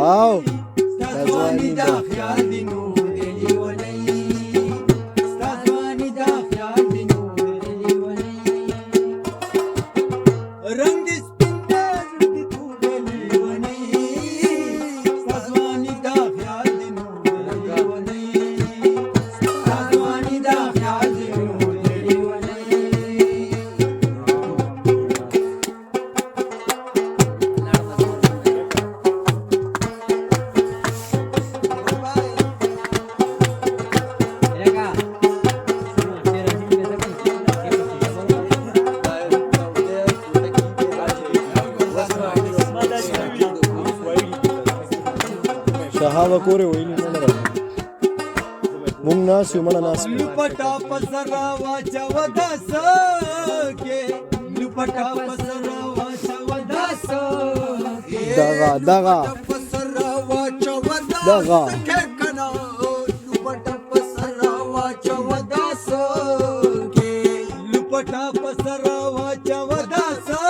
او ستاسوانی دا خیال دی نور دی لیونی ستاسوانی دا خیال دی نور دی لیونی رنگ دی سپین دی زړه دی تور دی لیونی ستاسوانی دا خیال دی نور دی لیونی ستاسوانی دا خیال دی نور دی لیونی شهابه کورې ویلي نه لرم مونږ ناس یو مړه ناس لپټا پسرا واچو داسو کې لپټا پسرا واچو داسو دغه پسرا واچو دغه کې کنا لپټا پسرا واچو داسو کې لپټا پسرا واچو داسو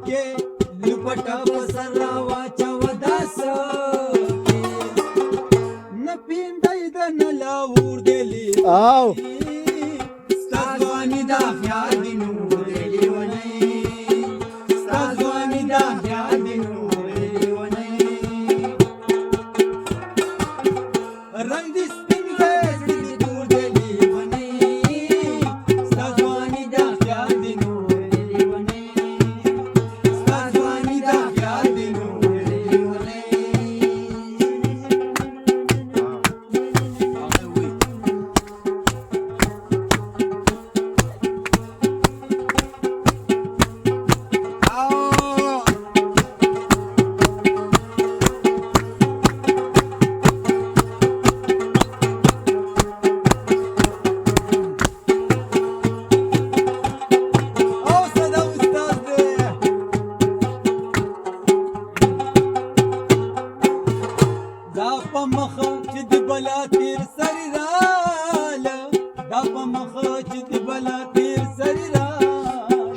کې لپټا پسرا واچو داسو او ستاسوانی دا خیال دی نور دی لیونی ستاسوانی دا خیال دی نور دی لیونی رنگ دی سپین دی زړه دی تور دی لیونی ستاسوانی دا خیال دی نور دی لیونی ستاسوانی دا خیال دی نور دی لیونی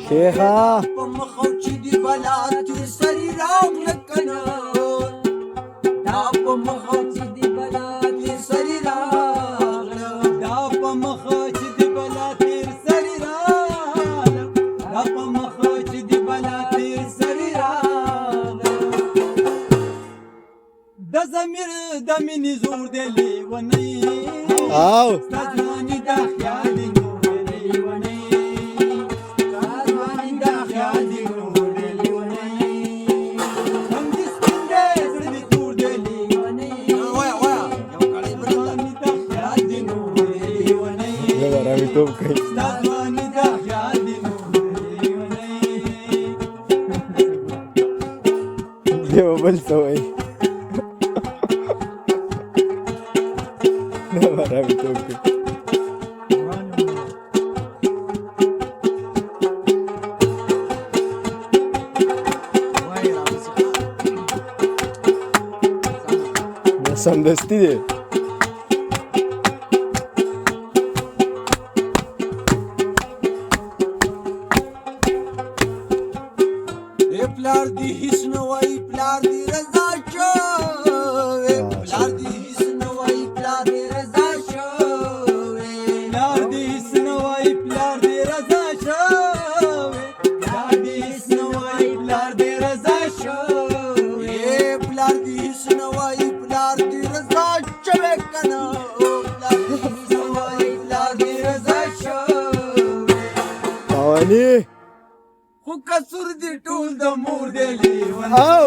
شیخه په مخو چې دی بلا تیر سری راغله کنه دا په مخو چې دی بلا تیر سری راغله دا په مخو چې دی بلا تیر سری راغله دا په مخو چې دی بلا تیر سری راغله د ضمیر د مینې زور دی لیونی او ستاسوانی دا خیال دی نور دی لیونی ستاسوانی دا خیال دی نور دی لیونی رنگ دی سپین دی زړه دی تور دی لیونی ستاسوانی دا خیال دی نور دی لیونی زه راوي توپ کوي ستاسوانی دا خیال دی نور دی لیونی دیو بل څه وایي راوي توپ کوي سمدستي دی پلار دی هیڅ نه وای پلار دی رضا شو پلار دی هیڅ نه وای پلار دی رضا شو پلار دی هیڅ نه وای پلار دی رضا شو پلار دی هیڅ نه وای پلار دی رضا شو پلار دی هیڅ نه وای پلار دی رضا شو کنه پلار دی هیڅ نه وای پلار دی رضا شو قواني خو کسور دی ټول د مور دی لیونی او